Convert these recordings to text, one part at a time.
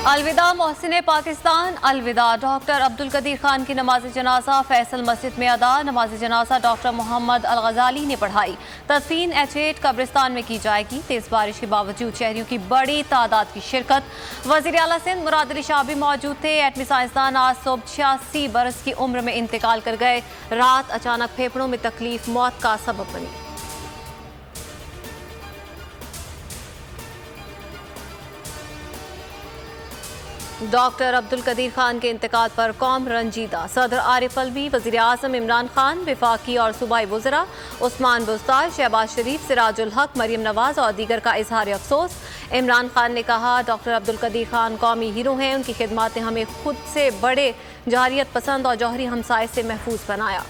अलविदा मोहसिन पाकिस्तान, अलविदा। डॉक्टर अब्दुल कदीर खान की नमाज जनाजा फैसल मस्जिद में अदा। नमाज जनाजा डॉक्टर मोहम्मद अल गजाली ने पढ़ाई। तदफीन H8 कब्रिस्तान में की जाएगी। तेज बारिश के बावजूद शहरियों की बड़ी तादाद की शिरकत। वज़ीर आला सिंध मुराद अली शाह भी मौजूद थे। एटमी साइंसदान आज सुबह 86 बरस की उम्र में इंतकाल कर गए। रात अचानक फेफड़ों में तकलीफ मौत का सबब बनी। डॉक्टर अब्दुल कदीर खान के इंतकाल पर कौम रंजीदा। सदर आरिफ अलवी, वज़ीर आज़म इमरान खान, वफाकी और सूबाई वज़रा उस्मान बुस्तार, शहबाज शरीफ, सिराजुल हक, मरियम नवाज और दीगर का इजहार अफसोस। इमरान खान ने कहा, डॉक्टर अब्दुल कदीर खान कौमी हीरो हैं। उनकी खिदमत ने हमें खुद से बड़े, जहरियत पसंद और जौहरी हमसाये से महफूज बनाया।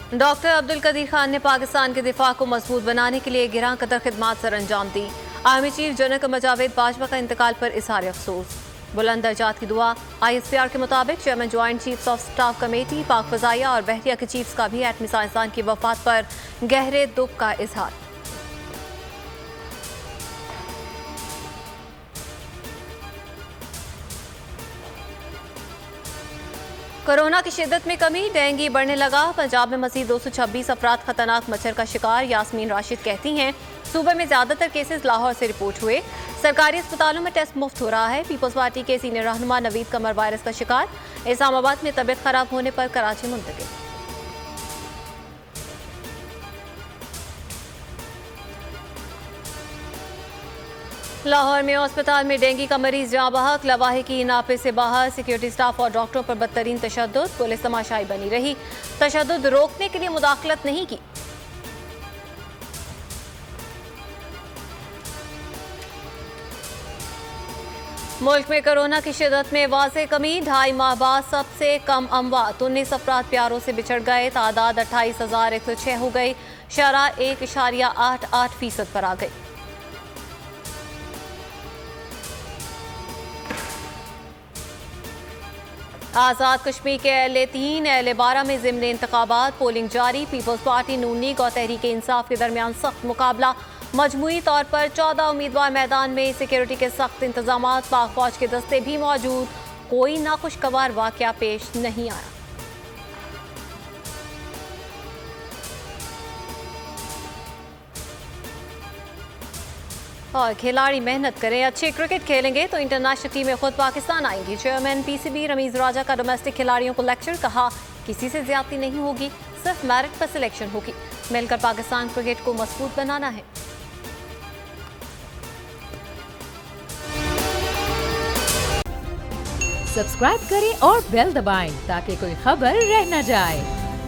डॉक्टर अब्दुल कदीर खान ने पाकिस्तान के दिफा को मजबूत बनाने के लिए गिरां कदर खिदमात सर अंजाम दी। आर्मी चीफ जनरल मजावेद बाजवा का इंतकाल पर इजहार अफसोस। बुलंद दर्जात की दुआ। ISPR के मुताबिक chairman joint chiefs of staff committee, पाक फजाइया और बहरिया के चीफ्स का भी एटमी साइंसदान की वफात पर गहरे दुख का इजहार। कोरोना की शिद्दत में कमी, डेंगू बढ़ने लगा। पंजाब में मजीद 226 अफराद खतरनाक मच्छर का शिकार। यास्मीन राशिद कहती हैं, सूबे में ज्यादातर केसेस लाहौर से रिपोर्ट हुए। सरकारी अस्पतालों में टेस्ट मुफ्त हो रहा है। पीपल्स पार्टी के सीनियर रहनुमा नवीद कमर वायरस का शिकार। इस्लामाबाद में तबीयत खराब होने पर कराची मुंतकिल। लाहौर में अस्पताल में डेंगू का मरीज जहां बहक, लवाहे की नापे से बाहर। सिक्योरिटी स्टाफ और डॉक्टरों पर बदतरीन तशद्दुद। पुलिस तमाशाई बनी रही, तशद्दुद रोकने के लिए मुदाखलत नहीं की। मुल्क में कोरोना की शिद्दत में वाज़े कमी। 2.5 माह बाद सबसे कम अमवात। 19 अफराद प्यारों से बिछड़ गए। तादाद 28,106 हो गई। शरह 1.88% पर आ गई। आज़ाद कश्मीर के अहले-3 अहले-12 में ज़िम्न इंतखाबात। पोलिंग जारी। पीपल्स पार्टी, नून लीग और तहरीक इंसाफ के दरमियान सख्त मुकाबला। मजमूई तौर पर 14 उम्मीदवार मैदान में। सिक्योरिटी के सख्त इंतजाम। पाक फौज के दस्ते भी मौजूद। कोई नाखुशगवार वाकया पेश नहीं आया। और खिलाड़ी मेहनत करें, अच्छे क्रिकेट खेलेंगे तो इंटरनेशनल टीम में खुद पाकिस्तान आएंगी। चेयरमैन PCB रमीज राजा का डोमेस्टिक खिलाड़ियों को लेक्चर। कहा, किसी से ज्यादती नहीं होगी, सिर्फ मेरिट पर सिलेक्शन होगी। मिलकर पाकिस्तान क्रिकेट को मजबूत बनाना है। सब्सक्राइब करें और बेल दबाएं ताकि कोई खबर रह न जाए।